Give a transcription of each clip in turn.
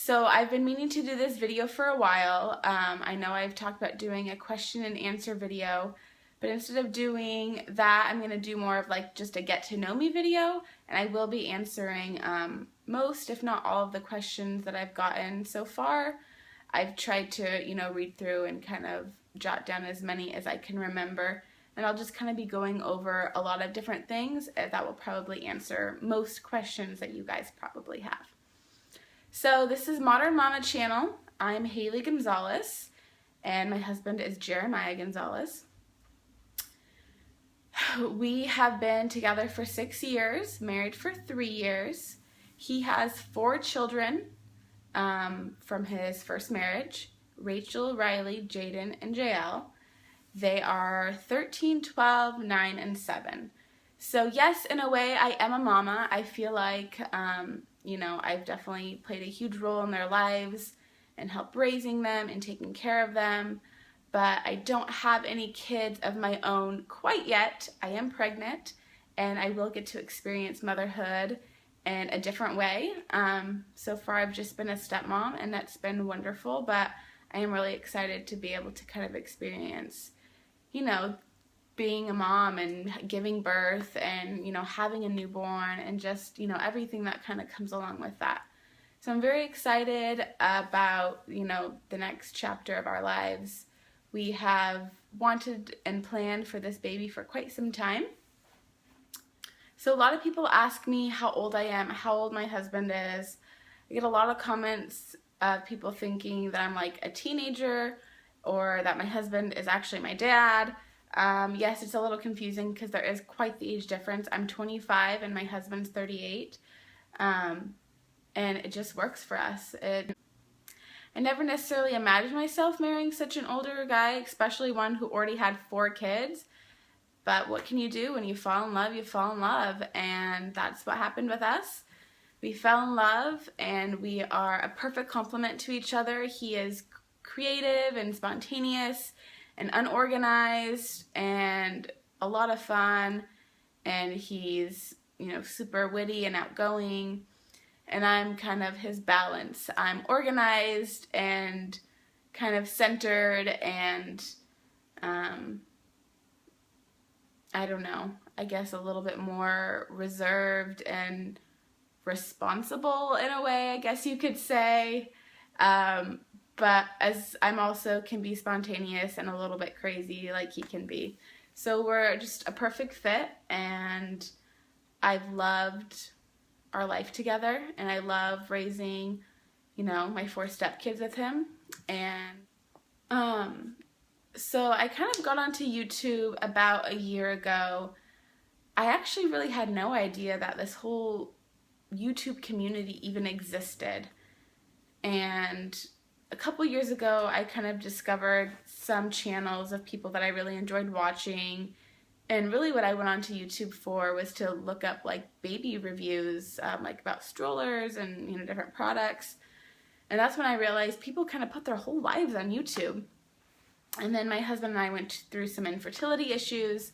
So I've been meaning to do this video for a while. I know I've talked about doing a question and answer video, but instead of doing that, I'm going to do more of like just a get to know me video, and I will be answering most, if not all, of the questions that I've gotten so far. I've tried to, read through and kind of jot down as many as I can remember, and I'll just kind of be going over a lot of different things that will probably answer most questions that you guys probably have. So this is Modern Mama Channel. I'm Hailey Gonzalez, and my husband is Jeremiah Gonzalez. We have been together for 6 years, married for 3 years. He has 4 children from his first marriage, Rachel, Riley, Jaden, and Jael. They are 13, 12, 9, and 7. So yes, in a way, I am a mama. I feel like, I've definitely played a huge role in their lives and helped raising them and taking care of them. But I don't have any kids of my own quite yet. I am pregnant, and I will get to experience motherhood in a different way. So far I've just been a stepmom, and that's been wonderful, but I am really excited to be able to kind of experience, being a mom and giving birth and, having a newborn and just, everything that kind of comes along with that. So I'm very excited about, the next chapter of our lives. We have wanted and planned for this baby for quite some time. So a lot of people ask me how old I am, how old my husband is. I get a lot of comments of people thinking that I'm like a teenager or that my husband is actually my dad. Yes, it's a little confusing because there is quite the age difference. I'm 25 and my husband's 38. And it just works for us. I never necessarily imagined myself marrying such an older guy, especially one who already had 4 kids. But what can you do? When you fall in love, you fall in love. And that's what happened with us. We fell in love, and we are a perfect complement to each other. He is creative and spontaneous and unorganized and a lot of fun. And he's, super witty and outgoing. And I'm kind of his balance. I'm organized and kind of centered and, I guess a little bit more reserved and responsible in a way, I guess you could say. But as I'm also can be spontaneous and a little bit crazy like he can be. So we're just a perfect fit, and I've loved our life together, and I love raising, my 4 stepkids with him. And so I kind of got onto YouTube about a year ago. I actually really had no idea that this whole YouTube community even existed. And a couple years ago, I kind of discovered some channels of people that I really enjoyed watching. And really what I went onto YouTube for was to look up like baby reviews, like about strollers and different products. And that's when I realized people kind of put their whole lives on YouTube. And then my husband and I went through some infertility issues,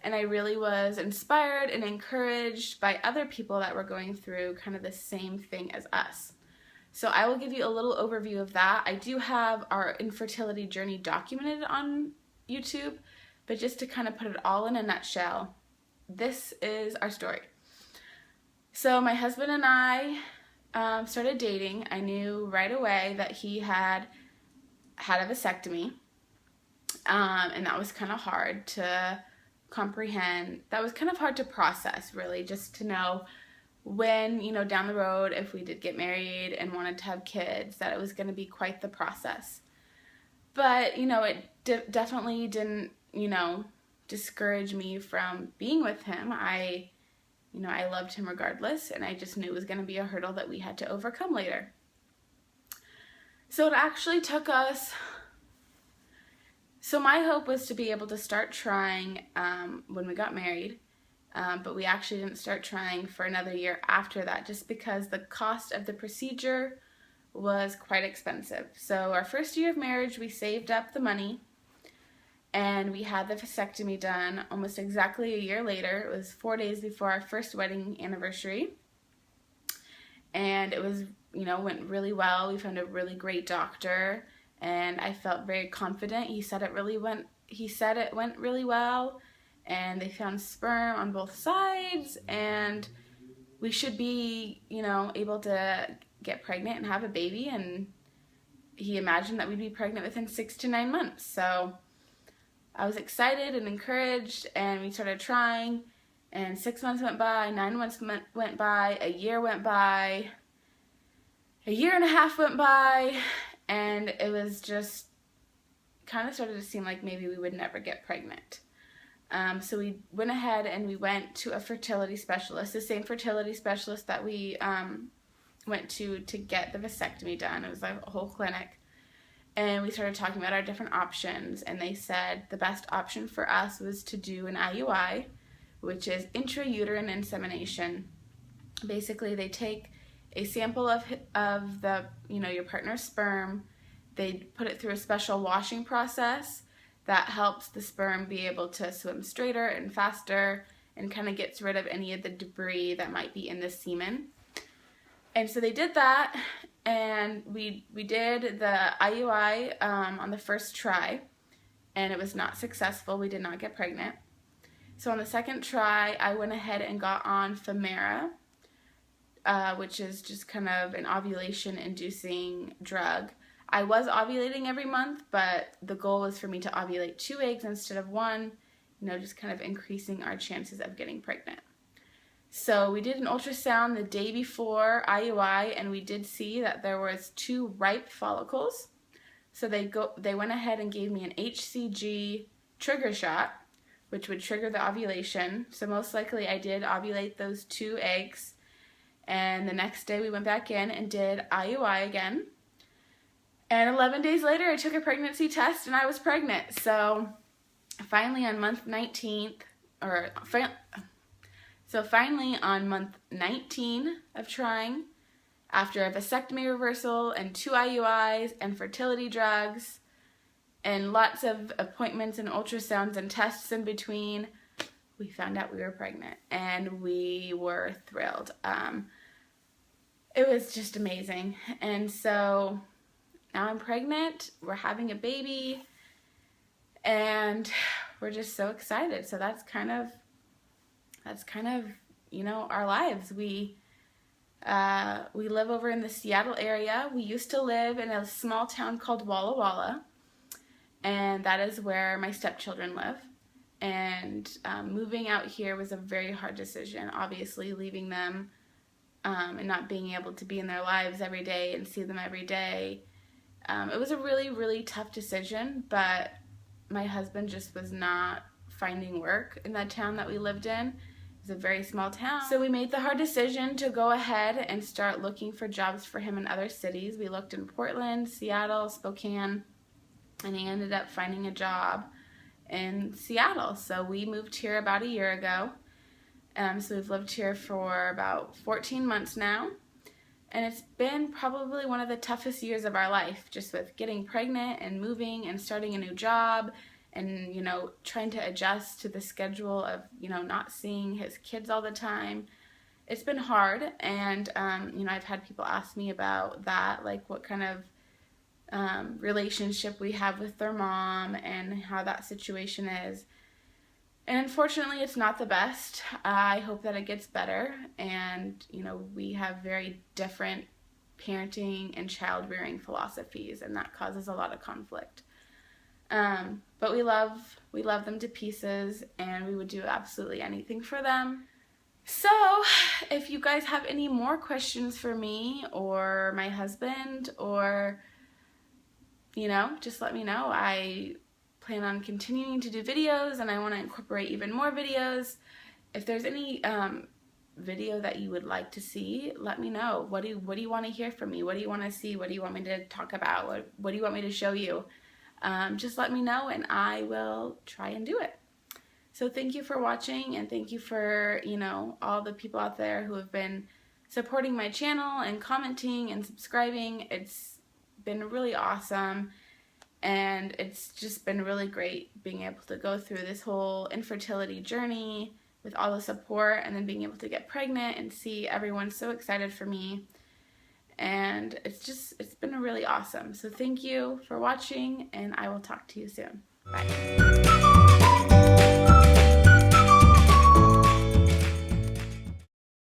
and I really was inspired and encouraged by other people that were going through kind of the same thing as us. So I will give you a little overview of that. I do have our infertility journey documented on YouTube, but just to kind of put it all in a nutshell, this is our story. So my husband and I started dating. I knew right away that he had a vasectomy, and that was kind of hard to comprehend. That was kind of hard to process, really, just to know when, down the road, if we did get married and wanted to have kids, that it was going to be quite the process. But, it definitely didn't, discourage me from being with him. I loved him regardless, and I just knew it was going to be a hurdle that we had to overcome later. So it actually took us, so my hope was to be able to start trying when we got married, but we actually didn't start trying for another year after that, just because the cost of the procedure was quite expensive. So our first year of marriage, we saved up the money, and we had the vasectomy done almost exactly a year later. It was 4 days before our first wedding anniversary, and it was went really well. We found a really great doctor, and I felt very confident. He said it went really well, and they found sperm on both sides, and we should be, able to get pregnant and have a baby. And he imagined that we'd be pregnant within 6 to 9 months. So I was excited and encouraged, and we started trying, and 6 months went by, 9 months went by, a year went by, a year and a half went by, and it was just kind of started to seem like maybe we would never get pregnant. So we went ahead and we went to a fertility specialist, the same fertility specialist that we went to get the vasectomy done. It was like a whole clinic. And we started talking about our different options, and they said the best option for us was to do an IUI, which is intrauterine insemination. Basically, they take a sample of the, your partner's sperm. They put it through a special washing process that helps the sperm be able to swim straighter and faster, and kind of gets rid of any of the debris that might be in the semen. And so they did that, and we did the IUI on the first try, and it was not successful. We did not get pregnant. So on the second try, I went ahead and got on Femara, which is just kind of an ovulation-inducing drug. I was ovulating every month, but the goal was for me to ovulate 2 eggs instead of 1, just kind of increasing our chances of getting pregnant. So we did an ultrasound the day before IUI, and we did see that there was 2 ripe follicles. So they went ahead and gave me an HCG trigger shot, which would trigger the ovulation. So most likely I did ovulate those 2 eggs. And the next day we went back in and did IUI again. And 11 days later I took a pregnancy test and I was pregnant. So finally on month 19, finally on month 19 of trying, after a vasectomy reversal and 2 IUIs and fertility drugs and lots of appointments and ultrasounds and tests in between, we found out we were pregnant, and we were thrilled. It was just amazing. And so now I'm pregnant, we're having a baby, and we're just so excited. So that's kind of our lives. We live over in the Seattle area. We used to live in a small town called Walla Walla, and that is where my stepchildren live. And moving out here was a very hard decision. Obviously, leaving them and not being able to be in their lives every day and see them every day. It was a really, really tough decision, but my husband just was not finding work in that town that we lived in. It was a very small town. So we made the hard decision to go ahead and start looking for jobs for him in other cities. We looked in Portland, Seattle, Spokane, and he ended up finding a job in Seattle. So we moved here about a year ago. So we've lived here for about 14 months now. And it's been probably one of the toughest years of our life, just with getting pregnant and moving and starting a new job and, trying to adjust to the schedule of, not seeing his kids all the time. It's been hard, and, I've had people ask me about that, like what kind of relationship we have with their mom and how that situation is. And unfortunately, it's not the best. I hope that it gets better, and, we have very different parenting and child-rearing philosophies, and that causes a lot of conflict. But we love them to pieces, and we would do absolutely anything for them. So, if you guys have any more questions for me or my husband, or, just let me know. I plan on continuing to do videos, and I want to incorporate even more videos. If there's any video that you would like to see, let me know. What do you want to hear from me? What do you want to see? What do you want me to talk about? What do you want me to show you? Just let me know, and I will try and do it. So thank you for watching, and thank you for, all the people out there who have been supporting my channel and commenting and subscribing. It's been really awesome, and it's just been really great being able to go through this whole infertility journey with all the support, and then being able to get pregnant and see everyone so excited for me. and it's been really awesome. So thank you for watching, and I will talk to you soon. Bye.